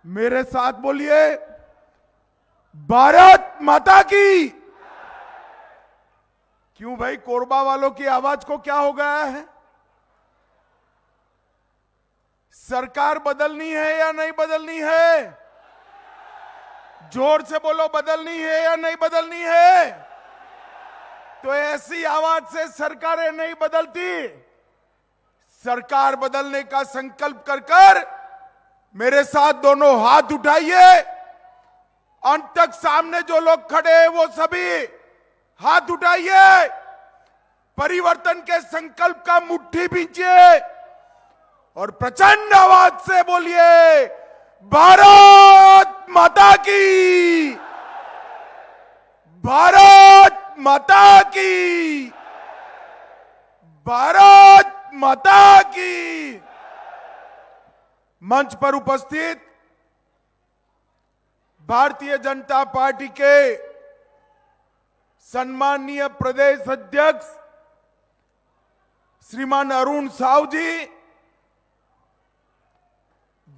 मेरे साथ बोलिए, भारत माता की। क्यों भाई, कोरबा वालों की आवाज को क्या हो गया है? सरकार बदलनी है या नहीं बदलनी है? जोर से बोलो, बदलनी है या नहीं बदलनी है? तो ऐसी आवाज से सरकारें नहीं बदलती। सरकार बदलने का संकल्प कर कर मेरे साथ दोनों हाथ उठाइए। अंत तक सामने जो लोग खड़े हैं वो सभी हाथ उठाइए। परिवर्तन के संकल्प का मुट्ठी भींचिए और प्रचंड आवाज से बोलिए, भारत माता की, भारत माता की, भारत माता की। मंच पर उपस्थित भारतीय जनता पार्टी के सम्माननीय प्रदेश अध्यक्ष श्रीमान अरुण साहू जी,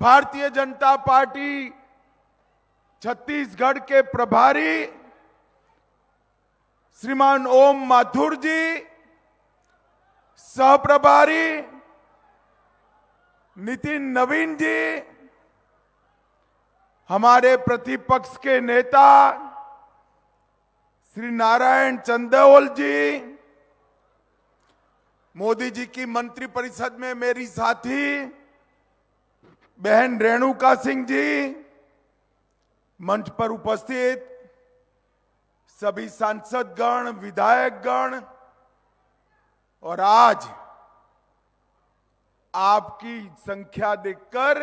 भारतीय जनता पार्टी छत्तीसगढ़ के प्रभारी श्रीमान ओम माथुर जी, सह प्रभारी नितिन नवीन जी, हमारे प्रतिपक्ष के नेता श्री नारायण चंदेल जी, मोदी जी की मंत्रिपरिषद में मेरी साथी बहन रेणुका सिंह जी, मंच पर उपस्थित सभी सांसद गण, विधायक गण, और आज आपकी संख्या देखकर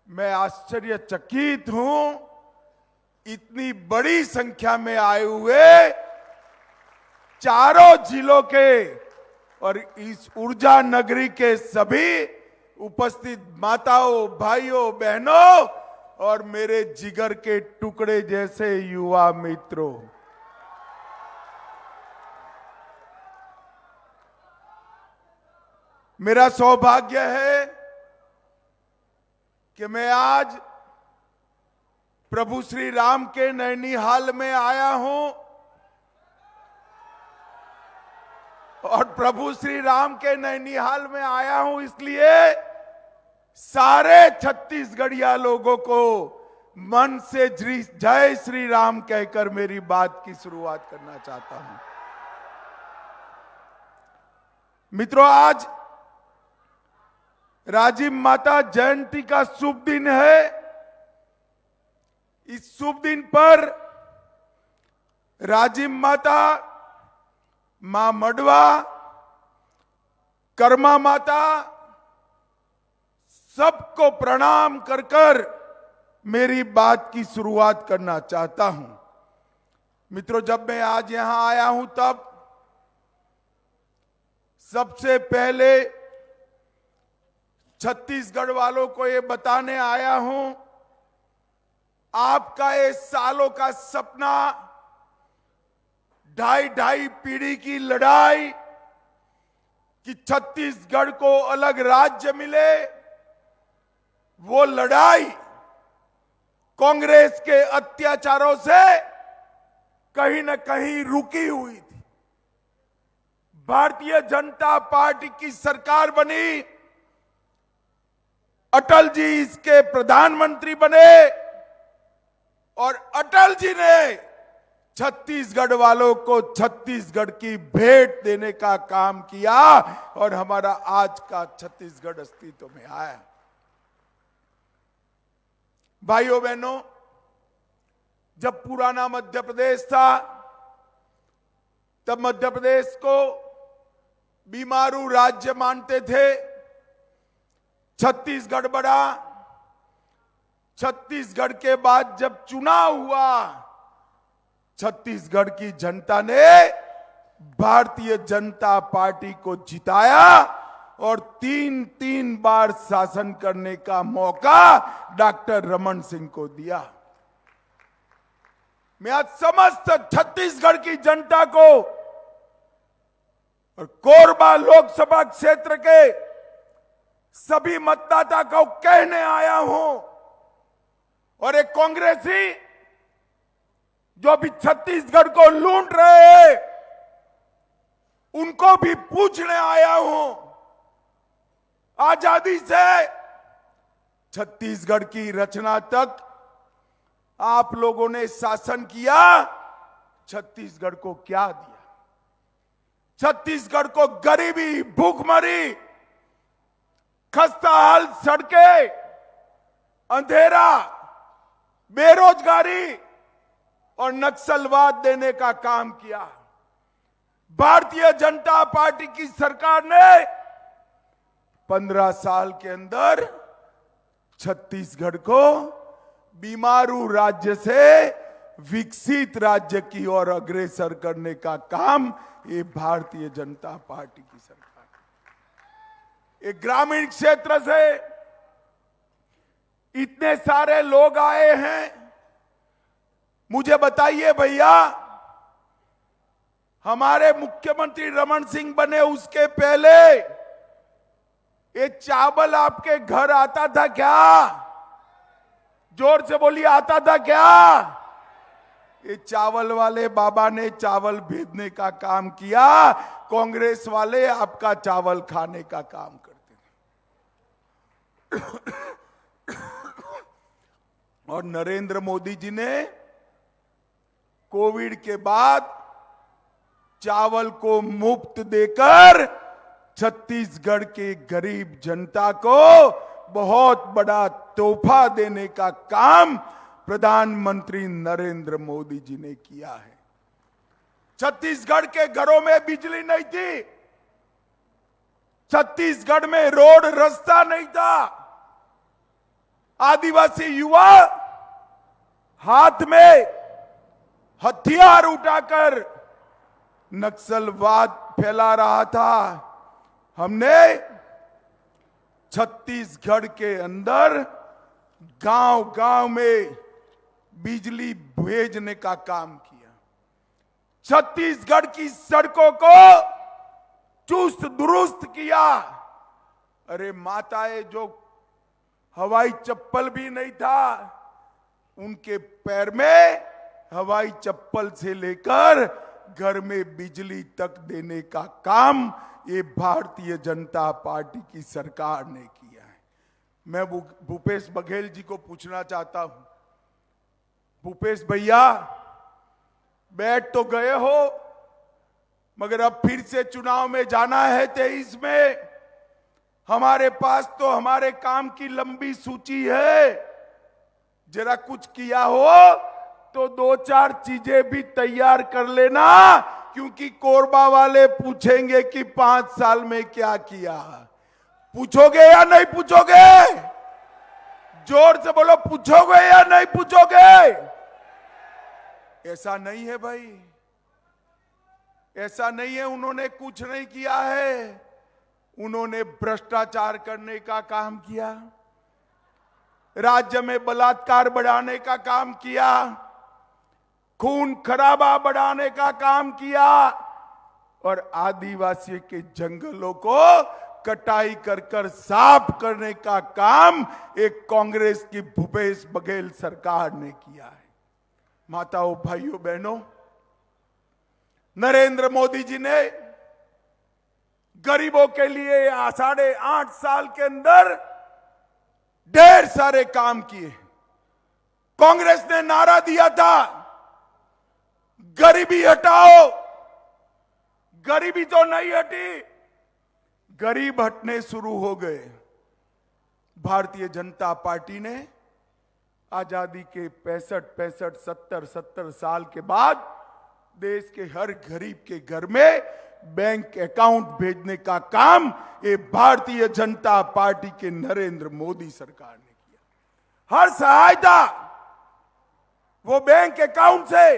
मैं आश्चर्यचकित हूं। इतनी बड़ी संख्या में आए हुए चारों जिलों के और इस ऊर्जा नगरी के सभी उपस्थित माताओं, भाइयों, बहनों और मेरे जिगर के टुकड़े जैसे युवा मित्रों, मेरा सौभाग्य है कि मैं आज प्रभु श्री राम के नैनीहाल में आया हूं और प्रभु श्री राम के नैनीहाल में आया हूं इसलिए सारे छत्तीसगढ़िया लोगों को मन से जय श्री राम कहकर मेरी बात की शुरुआत करना चाहता हूं। मित्रों, आज राजीव माता जयंती का शुभ दिन है। इस शुभ दिन पर राजीव माता, मां मडवा, कर्मा माता सबको प्रणाम कर कर मेरी बात की शुरुआत करना चाहता हूं। मित्रों, जब मैं आज यहां आया हूं तब सबसे पहले छत्तीसगढ़ वालों को ये बताने आया हूं, आपका ये सालों का सपना, ढाई पीढ़ी की लड़ाई कि छत्तीसगढ़ को अलग राज्य मिले, वो लड़ाई कांग्रेस के अत्याचारों से कहीं न कहीं रुकी हुई थी। भारतीय जनता पार्टी की सरकार बनी, अटल जी इसके प्रधानमंत्री बने और अटल जी ने छत्तीसगढ़ वालों को छत्तीसगढ़ की भेंट देने का काम किया और हमारा आज का छत्तीसगढ़ अस्तित्व में आया। भाइयों बहनों, जब पुराना मध्य प्रदेश था तब मध्य प्रदेश को बीमारू राज्य मानते थे। छत्तीसगढ़ बढ़ा। छत्तीसगढ़ के बाद जब चुनाव हुआ, छत्तीसगढ़ की जनता ने भारतीय जनता पार्टी को जिताया और तीन बार शासन करने का मौका डॉक्टर रमन सिंह को दिया। मैं आज समस्त छत्तीसगढ़ की जनता को और कोरबा लोकसभा क्षेत्र के सभी मतदाता को कहने आया हूं और एक कांग्रेसी जो अभी छत्तीसगढ़ को लूट रहे हैं, उनको भी पूछने आया हूं। आजादी से छत्तीसगढ़ की रचना तक आप लोगों ने शासन किया, छत्तीसगढ़ को क्या दिया? छत्तीसगढ़ को गरीबी, भूखमरी, खस्ताहाल सड़कें, अंधेरा, बेरोजगारी और नक्सलवाद देने का काम किया। भारतीय जनता पार्टी की सरकार ने 15 साल के अंदर छत्तीसगढ़ को बीमारू राज्य से विकसित राज्य की ओर अग्रसर करने का काम ये भारतीय जनता पार्टी की सरकार। एक ग्रामीण क्षेत्र से इतने सारे लोग आए हैं, मुझे बताइए भैया, हमारे मुख्यमंत्री रमन सिंह बने उसके पहले ये चावल आपके घर आता था क्या? जोर से बोलिए, आता था क्या? ये चावल वाले बाबा ने चावल भेजने का काम किया, कांग्रेस वाले आपका चावल खाने का काम करते थे। और नरेंद्र मोदी जी ने कोविड के बाद चावल को मुफ्त देकर छत्तीसगढ़ के गरीब जनता को बहुत बड़ा तोहफा देने का काम प्रधानमंत्री नरेंद्र मोदी जी ने किया है। छत्तीसगढ़ के घरों में बिजली नहीं थी, छत्तीसगढ़ में रोड रास्ता नहीं था। आदिवासी युवा हाथ में हथियार उठाकर नक्सलवाद फैला रहा था। हमने छत्तीसगढ़ के अंदर गांव-गांव में बिजली भेजने का काम किया। छत्तीसगढ़ की सड़कों को चुस्त दुरुस्त किया। अरे माताएं जो हवाई चप्पल भी नहीं था, उनके पैर में हवाई चप्पल से लेकर घर में बिजली तक देने का काम ये भारतीय जनता पार्टी की सरकार ने किया है। मैं भूपेश बघेल जी को पूछना चाहता हूं, भूपेश भैया बैठ तो गए हो, मगर अब फिर से चुनाव में जाना है 23 में। हमारे पास तो हमारे काम की लंबी सूची है। जरा कुछ किया हो तो 2-4 चीजें भी तैयार कर लेना, क्योंकि कोरबा वाले पूछेंगे कि 5 साल में क्या किया। पूछोगे या नहीं पूछोगे? जोर से बोलो, पूछोगे या नहीं पूछोगे? ऐसा नहीं है भाई, ऐसा नहीं है। उन्होंने कुछ नहीं किया है, उन्होंने भ्रष्टाचार करने का काम किया, राज्य में बलात्कार बढ़ाने का काम किया, खून खराबा बढ़ाने का काम किया और आदिवासी के जंगलों को कटाई कर कर साफ करने का काम एक कांग्रेस की भूपेश बघेल सरकार ने किया है। माताओं, भाइयों, बहनों, नरेंद्र मोदी जी ने गरीबों के लिए 8.5 साल के अंदर ढेर सारे काम किए। कांग्रेस ने नारा दिया था, गरीबी हटाओ। गरीबी तो नहीं हटी, गरीब हटने शुरू हो गए। भारतीय जनता पार्टी ने आजादी के 65, 70 साल के बाद देश के हर गरीब के घर में बैंक अकाउंट भेजने का काम ये भारतीय जनता पार्टी के नरेंद्र मोदी सरकार ने किया। हर सहायता वो बैंक अकाउंट से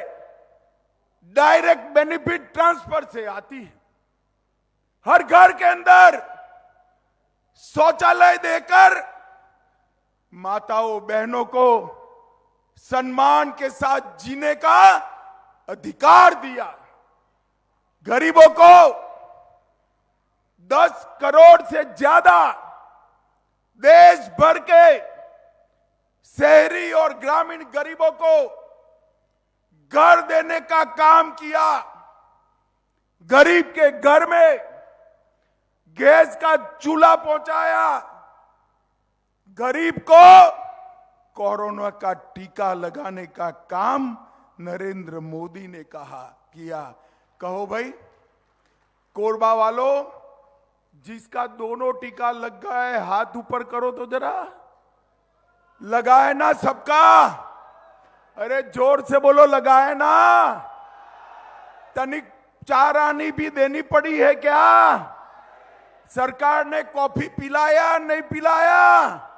डायरेक्ट बेनिफिट ट्रांसफर से आती है। हर घर के अंदर शौचालय देकर माताओं बहनों को सम्मान के साथ जीने का अधिकार दिया। गरीबों को 10 करोड़ से ज्यादा देश भर के शहरी और ग्रामीण गरीबों को घर देने का काम किया। गरीब के घर में गैस का चूल्हा पहुंचाया। गरीब को कोरोना का टीका लगाने का काम नरेंद्र मोदी ने किया। कहो भाई, कोरबा वालों, जिसका दोनों टीका लग गया है हाथ ऊपर करो तो जरा। लगा है ना सबका? अरे जोर से बोलो, लगा है ना? तनिक चारानी भी देनी पड़ी है क्या? सरकार ने कॉफी पिलाया नहीं पिलाया?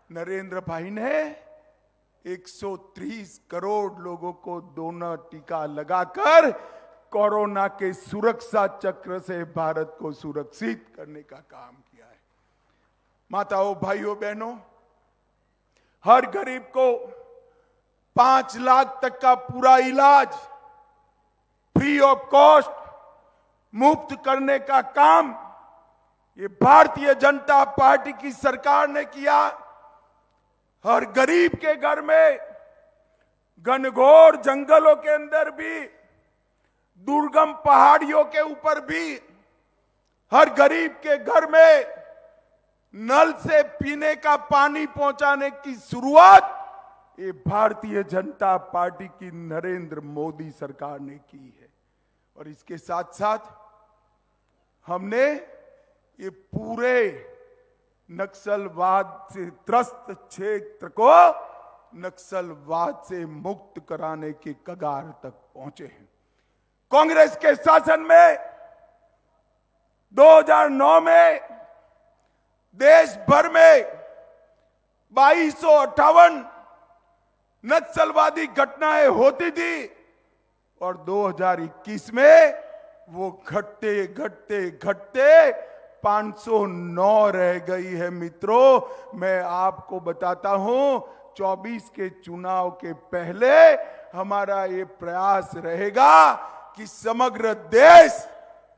नरेंद्र भाई ने 130 करोड़ लोगों को दोनों टीका लगाकर कोरोना के सुरक्षा चक्र से भारत को सुरक्षित करने का काम किया है। माताओं, भाइयों, बहनों, हर गरीब को 5 लाख तक का पूरा इलाज फ्री ऑफ कॉस्ट मुफ्त करने का काम ये भारतीय जनता पार्टी की सरकार ने किया। हर गरीब के घर में, घनघोर जंगलों के अंदर भी, दुर्गम पहाड़ियों के ऊपर भी, हर गरीब के घर में नल से पीने का पानी पहुंचाने की शुरुआत ये भारतीय जनता पार्टी की नरेंद्र मोदी सरकार ने की है। और इसके साथ साथ हमने ये पूरे नक्सलवाद से त्रस्त क्षेत्र को नक्सलवाद से मुक्त कराने के कगार तक पहुंचे हैं। कांग्रेस के शासन में 2009 में देश भर में 2258 नक्सलवादी घटनाएं होती थी और 2021 में वो घटते घटते घटते 509 रह गई है। मित्रों, मैं आपको बताता हूं, 24 के चुनाव के पहले हमारा ये प्रयास रहेगा कि समग्र देश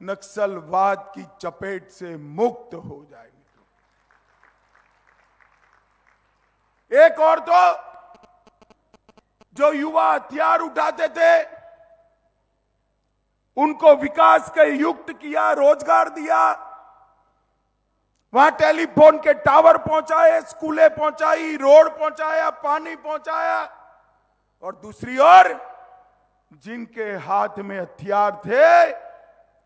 नक्सलवाद की चपेट से मुक्त हो जाए। एक और तो जो युवा हथियार उठाते थे उनको विकास के युक्त किया, रोजगार दिया, वहां टेलीफोन के टावर पहुंचाए, स्कूलें पहुंचाई, रोड पहुंचाया, पानी पहुंचाया। और दूसरी ओर जिनके हाथ में हथियार थे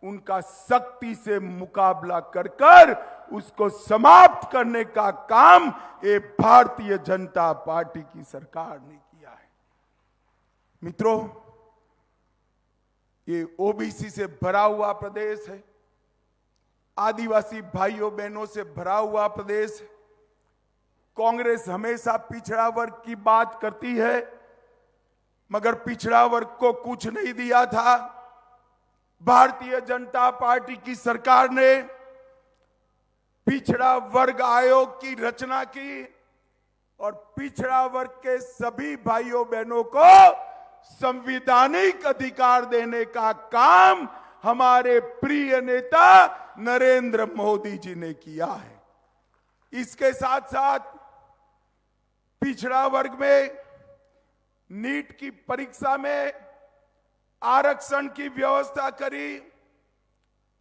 उनका सख्ती से मुकाबला कर उसको समाप्त करने का काम ये भारतीय जनता पार्टी की सरकार ने किया है। मित्रों, ये ओबीसी से भरा हुआ प्रदेश है, आदिवासी भाइयों बहनों से भरा हुआ प्रदेश है। कांग्रेस हमेशा पिछड़ा वर्ग की बात करती है, मगर पिछड़ा वर्ग को कुछ नहीं दिया था। भारतीय जनता पार्टी की सरकार ने पिछड़ा वर्ग आयोग की रचना की और पिछड़ा वर्ग के सभी भाइयों बहनों को संवैधानिक अधिकार देने का काम हमारे प्रिय नेता नरेंद्र मोदी जी ने किया है। इसके साथ साथ पिछड़ा वर्ग में नीट की परीक्षा में आरक्षण की व्यवस्था करी।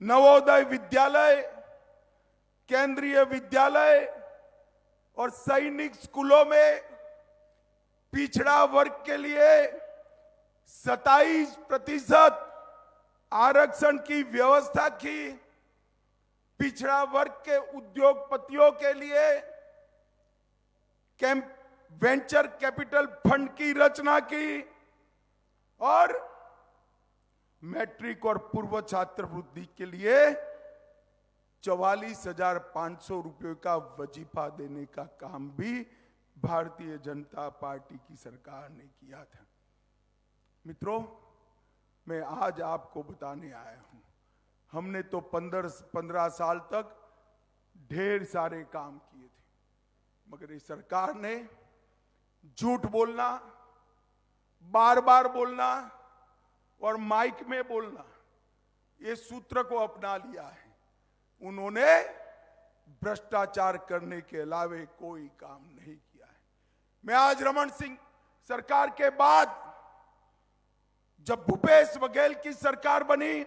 नवोदय विद्यालय, केंद्रीय विद्यालय और सैनिक स्कूलों में पिछड़ा वर्ग के लिए 27% आरक्षण की व्यवस्था की। पिछड़ा वर्ग के उद्योगपतियों के लिए वेंचर कैपिटल फंड की रचना की और मैट्रिक और पूर्व छात्रवृत्ति के लिए 44,500 रुपये का वजीफा देने का काम भी भारतीय जनता पार्टी की सरकार ने किया था। मित्रों, मैं आज आपको बताने आया हूं, हमने तो 15 साल तक ढेर सारे काम किए थे, मगर इस सरकार ने झूठ बोलना, बार बार बोलना और माइक में बोलना, ये सूत्र को अपना लिया है। उन्होंने भ्रष्टाचार करने के अलावे कोई काम नहीं किया है। मैं आज रमन सिंह सरकार के बाद जब भूपेश बघेल की सरकार बनी,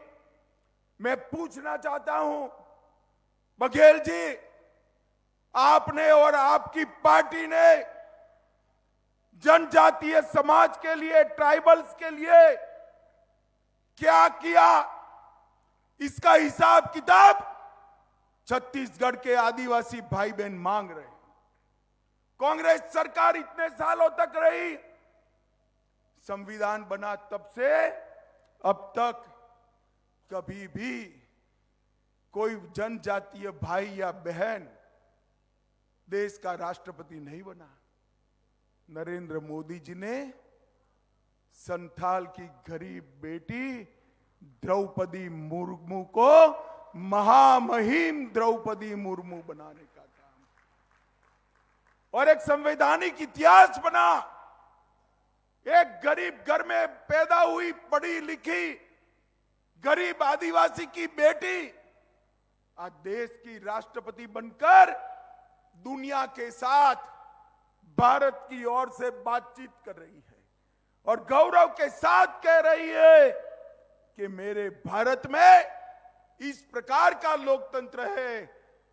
मैं पूछना चाहता हूं, बघेल जी, आपने और आपकी पार्टी ने जनजातीय समाज के लिए, ट्राइबल्स के लिए क्या किया? इसका हिसाब किताब छत्तीसगढ़ के आदिवासी भाई बहन मांग रहे हैं। कांग्रेस सरकार इतने सालों तक रही, संविधान बना तब से अब तक कभी भी कोई जनजातीय भाई या बहन देश का राष्ट्रपति नहीं बना। नरेंद्र मोदी जी ने संथाल की गरीब बेटी द्रौपदी मुर्मू को महामहिम द्रौपदी मुर्मू बनाने का काम और एक संवैधानिक इतिहास बना। एक गरीब घर में पैदा हुई, पढ़ी लिखी गरीब आदिवासी की बेटी आज देश की राष्ट्रपति बनकर दुनिया के साथ भारत की ओर से बातचीत कर रही है और गौरव के साथ कह रही है कि मेरे भारत में इस प्रकार का लोकतंत्र है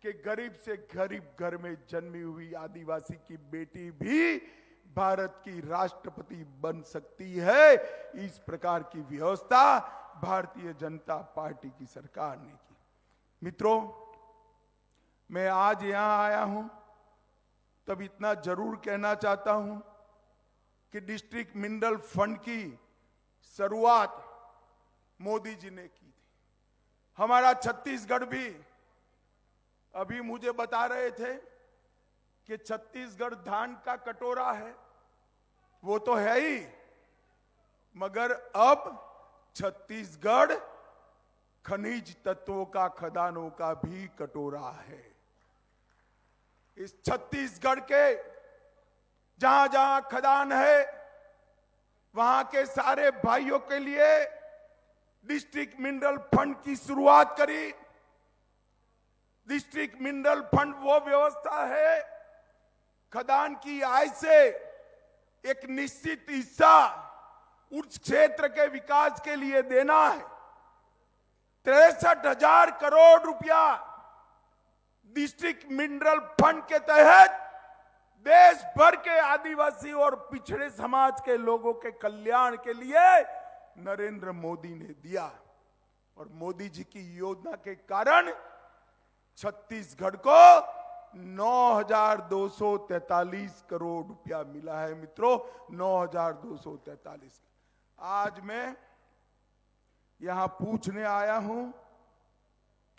कि गरीब से गरीब घर में जन्मी हुई आदिवासी की बेटी भी भारत की राष्ट्रपति बन सकती है। इस प्रकार की व्यवस्था भारतीय जनता पार्टी की सरकार ने की। मित्रों, मैं आज यहां आया हूं तब इतना जरूर कहना चाहता हूं कि डिस्ट्रिक्ट मिनरल फंड की शुरुआत मोदी जी ने की थी। हमारा छत्तीसगढ़ भी, अभी मुझे बता रहे थे कि छत्तीसगढ़ धान का कटोरा है, वो तो है ही, मगर अब छत्तीसगढ़ खनिज तत्वों का, खदानों का भी कटोरा है। इस छत्तीसगढ़ के जहां जहां खदान है वहां के सारे भाइयों के लिए डिस्ट्रिक्ट मिनरल फंड की शुरुआत करी। डिस्ट्रिक्ट मिनरल फंड वो व्यवस्था है, खदान की आय से एक निश्चित हिस्सा उस क्षेत्र के विकास के लिए देना है। 63,000 करोड़ रुपया डिस्ट्रिक्ट मिनरल फंड के तहत देश भर के आदिवासी और पिछड़े समाज के लोगों के कल्याण के लिए नरेंद्र मोदी ने दिया और मोदी जी की योजना के कारण छत्तीसगढ़ को 9,243 करोड़ रुपया मिला है। मित्रों, 9,243। आज मैं यहां पूछने आया हूं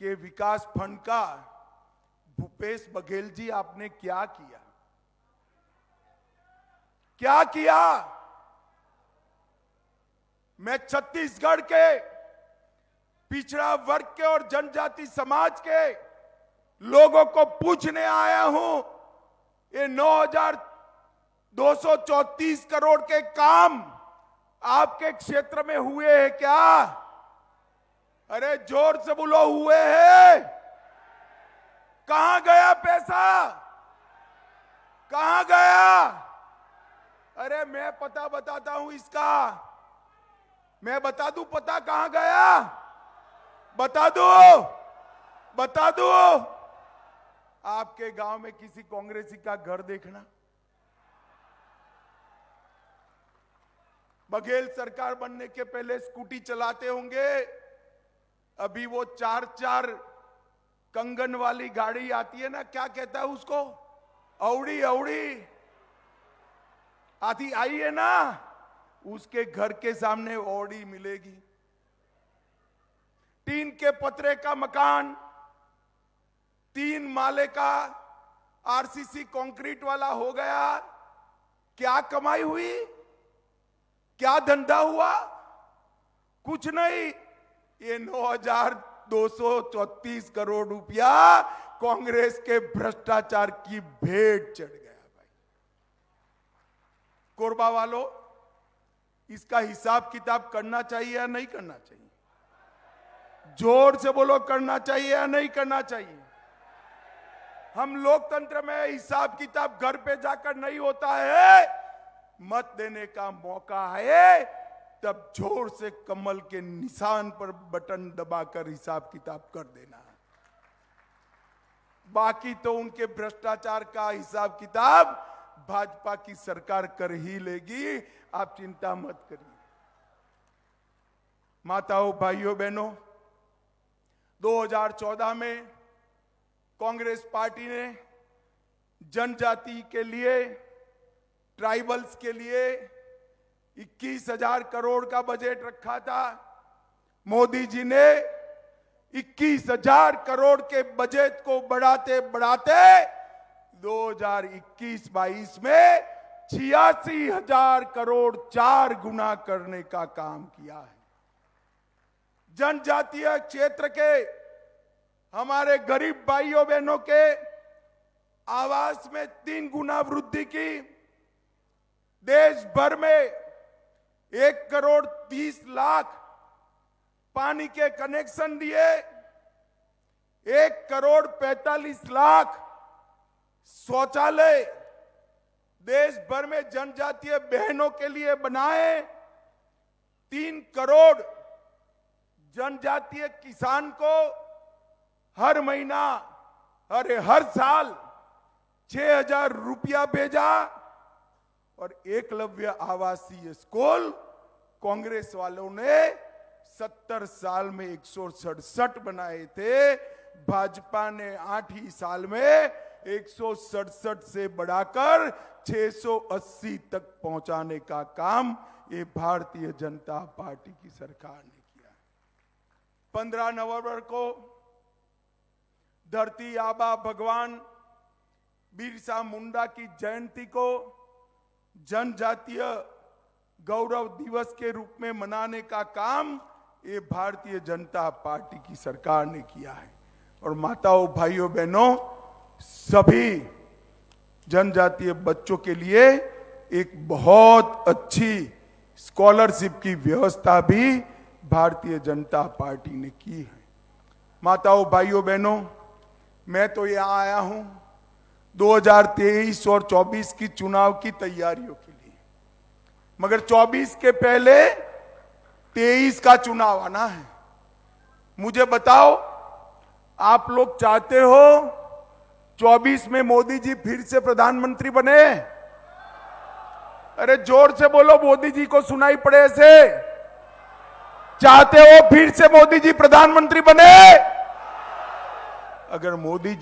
कि विकास फंड का भूपेश बघेल जी आपने क्या किया? क्या किया? मैं छत्तीसगढ़ के पिछड़ा वर्ग के और जनजाति समाज के लोगों को पूछने आया हूं, ये 9,234 करोड़ के काम आपके क्षेत्र में हुए हैं क्या? अरे जोर से बोलो, हुए हैं? कहां गया पैसा? कहां गया? अरे मैं पता बताता हूं इसका, मैं बता दूं पता कहां गया? बता दो आपके गांव में किसी कांग्रेसी का घर देखना। बघेल सरकार बनने के पहले स्कूटी चलाते होंगे, अभी वो 4-4 कंगन वाली गाड़ी आती है ना, क्या कहता है उसको? औड़ी आती आई है ना, उसके घर के सामने औड़ी मिलेगी। टीन के पतरे का मकान, 3 माले का आरसीसी कंक्रीट वाला हो गया। क्या कमाई हुई? क्या धंधा हुआ? कुछ नहीं। ये 9,234 करोड़ रुपया कांग्रेस के भ्रष्टाचार की भेंट चढ़ गया। भाई कोरबा वालों, इसका हिसाब किताब करना चाहिए या नहीं करना चाहिए? जोर से बोलो, करना चाहिए या नहीं करना चाहिए? हम लोकतंत्र में हिसाब किताब घर पे जाकर नहीं होता है, मत देने का मौका है तब जोर से कमल के निशान पर बटन दबाकर हिसाब किताब कर देना। बाकी तो उनके भ्रष्टाचार का हिसाब किताब भाजपा की सरकार कर ही लेगी, आप चिंता मत करिए। माताओं, भाइयों, बहनों, 2014 में कांग्रेस पार्टी ने जनजाति के लिए, ट्राइबल्स के लिए 21,000 करोड़ का बजट रखा था। मोदी जी ने 21,000 करोड़ के बजट को बढ़ाते बढ़ाते 2021-22 में 86,000 करोड़ 4 गुना करने का काम किया है। जनजातीय क्षेत्र के हमारे गरीब भाइयों बहनों के आवास में 3 गुना वृद्धि की। देश भर में 1,30,00,000 पानी के कनेक्शन दिए, 1,45,00,000 शौचालय देश भर में जनजातीय बहनों के लिए बनाए, 3 करोड़ जनजातीय किसान को हर महीना हर साल 6,000 रुपया भेजा, और एकलव्य आवासीय स्कूल कांग्रेस वालों ने 70 साल में 167 बनाए थे। भाजपा ने 8 ही साल में 167 से बढ़ाकर 680 तक पहुंचाने का काम ये भारतीय जनता पार्टी की सरकार ने किया। 15 नवंबर को धरती आबा भगवान बिरसा मुंडा की जयंती को जनजातीय गौरव दिवस के रूप में मनाने का काम ये भारतीय जनता पार्टी की सरकार ने किया है। और माताओं, भाइयों, बहनों, सभी जनजातीय बच्चों के लिए एक बहुत अच्छी स्कॉलरशिप की व्यवस्था भी भारतीय जनता पार्टी ने की है। माताओं, भाइयों, बहनों, मैं तो यहां आया हूं 2023 और 24 की चुनाव की तैयारियों के लिए, मगर 24 के पहले 23 का चुनाव आना है। मुझे बताओ, आप लोग चाहते हो 24 में मोदी जी फिर से प्रधानमंत्री बने? अरे जोर से बोलो, मोदी जी को सुनाई पड़े ऐसे। चाहते हो फिर से मोदी जी प्रधानमंत्री बने? अगर मोदी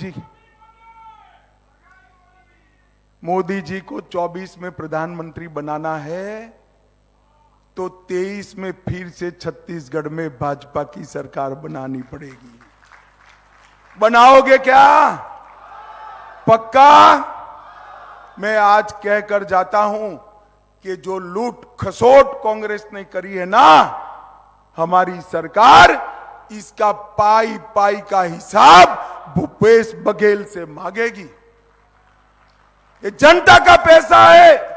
जी को 24 में प्रधानमंत्री बनाना है तो 23 में फिर से छत्तीसगढ़ में भाजपा की सरकार बनानी पड़ेगी। बनाओगे क्या? पक्का? मैं आज कहकर जाता हूं कि जो लूट खसोट कांग्रेस ने करी है ना, हमारी सरकार इसका पाई पाई का हिसाब भूपेश बघेल से मांगेगी। ये जनता का पैसा है,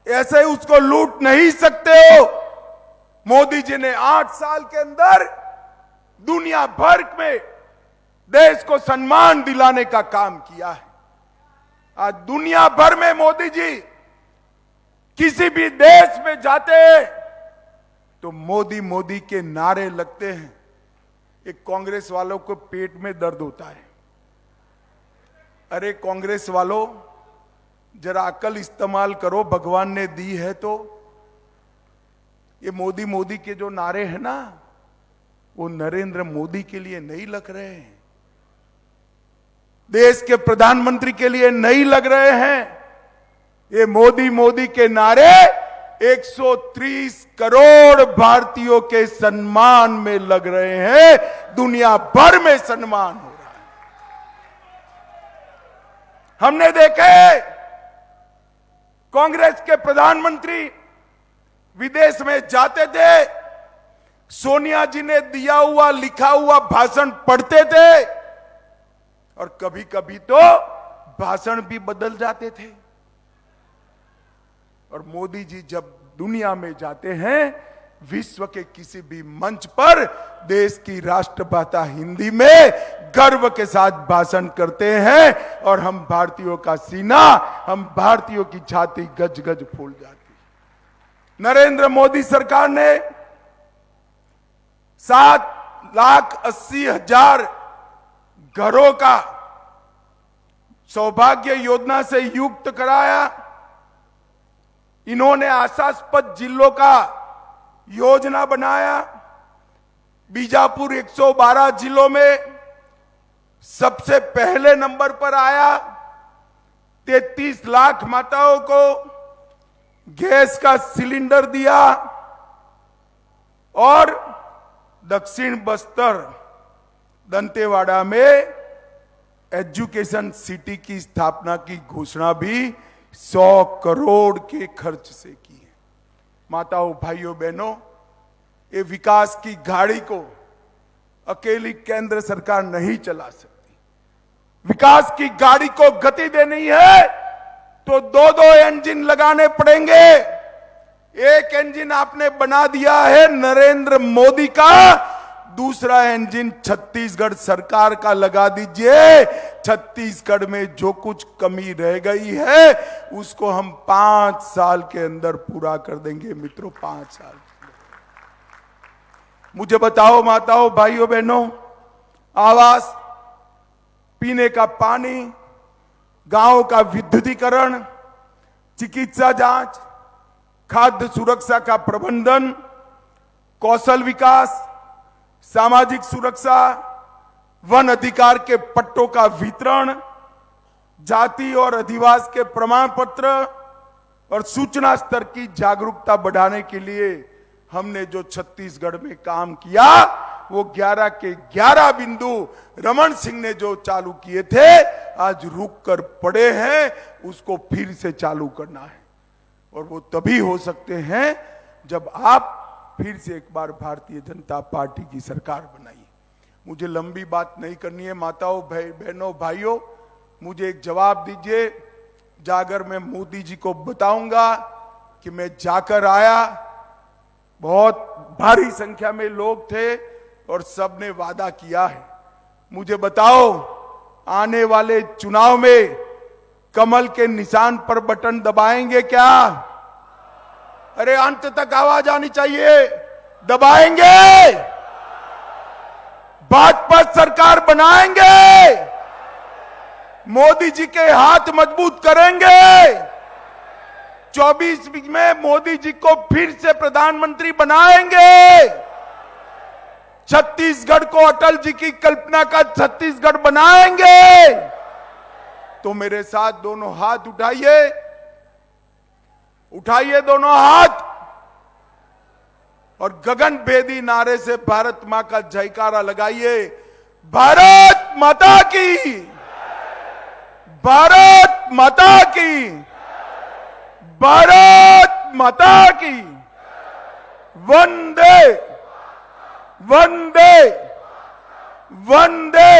ऐसे उसको लूट नहीं सकते हो। मोदी जी ने 8 साल के अंदर दुनिया भर में देश को सम्मान दिलाने का काम किया है। आज दुनिया भर में मोदी जी किसी भी देश में जाते हैं तो मोदी मोदी के नारे लगते हैं। एक कांग्रेस वालों को पेट में दर्द होता है। अरे कांग्रेस वालों, जरा अकल इस्तेमाल करो, भगवान ने दी है तो। ये मोदी मोदी के जो नारे हैं ना, वो नरेंद्र मोदी के लिए नहीं लग रहे हैं, देश के प्रधानमंत्री के लिए नहीं लग रहे हैं। ये मोदी मोदी के नारे 130 करोड़ भारतीयों के सम्मान में लग रहे हैं। दुनिया भर में सम्मान हो रहा है। हमने देखे कांग्रेस के प्रधानमंत्री विदेश में जाते थे, सोनिया जी ने दिया हुआ लिखा हुआ भाषण पढ़ते थे, और कभी कभी तो भाषण भी बदल जाते थे। और मोदी जी जब दुनिया में जाते हैं विश्व के किसी भी मंच पर देश की राष्ट्रभाषा हिंदी में गर्व के साथ भाषण करते हैं और हम भारतीयों का सीना, हम भारतीयों की छाती गज गज फूल जाती है। नरेंद्र मोदी सरकार ने 7,80,000 घरों का सौभाग्य योजना से युक्त कराया। इन्होंने आशास्पद जिलों का योजना बनाया। बीजापुर 112 जिलों में सबसे पहले नंबर पर आया। 33 लाख माताओं को गैस का सिलेंडर दिया और दक्षिण बस्तर दंतेवाड़ा में एजुकेशन सिटी की स्थापना की घोषणा भी 100 करोड़ के खर्च से की है। माताओं, भाइयों, बहनों, ये विकास की गाड़ी को अकेली केंद्र सरकार नहीं चला सकती। विकास की गाड़ी को गति देनी है तो दो इंजन लगाने पड़ेंगे। एक इंजन आपने बना दिया है नरेंद्र मोदी का, दूसरा इंजन छत्तीसगढ़ सरकार का लगा दीजिए। छत्तीसगढ़ में जो कुछ कमी रह गई है उसको हम 5 साल के अंदर पूरा कर देंगे मित्रों, 5 साल। मुझे बताओ माताओं, भाइयों, बहनों, आवास, पीने का पानी, गांव का विद्युतीकरण, चिकित्सा जांच, खाद्य सुरक्षा का प्रबंधन, कौशल विकास, सामाजिक सुरक्षा, वन अधिकार के पट्टों का वितरण, जाति और अधिवास के प्रमाण पत्र और सूचना स्तर की जागरूकता बढ़ाने के लिए हमने जो छत्तीसगढ़ में काम किया वो 11 के 11 बिंदु रमन सिंह ने जो चालू किए थे आज रुक कर पड़े हैं, उसको फिर से चालू करना है। और वो तभी हो सकते हैं जब आप फिर से एक बार भारतीय जनता पार्टी की सरकार बनाइए। मुझे लंबी बात नहीं करनी है। माताओं, बहनों, भाइयों, मुझे एक जवाब दीजिए। जाकर मैं मोदी जी को बताऊंगा कि मैं जाकर आया, बहुत भारी संख्या में लोग थे और सबने वादा किया है। मुझे बताओ, आने वाले चुनाव में कमल के निशान पर बटन दबाएंगे क्या? अरे अंत तक आवाज आनी चाहिए। दबाएंगे? भाजपा सरकार बनाएंगे? मोदी जी के हाथ मजबूत करेंगे? 24 में मोदी जी को फिर से प्रधानमंत्री बनाएंगे? छत्तीसगढ़ को अटल जी की कल्पना का छत्तीसगढ़ बनाएंगे? तो मेरे साथ दोनों हाथ उठाइए, उठाइए दोनों हाथ और गगन भेदी नारे से भारत मां का जयकारा लगाइए। भारत माता की, भारत माता की, भारत माता की। वंदे वंदे वंदे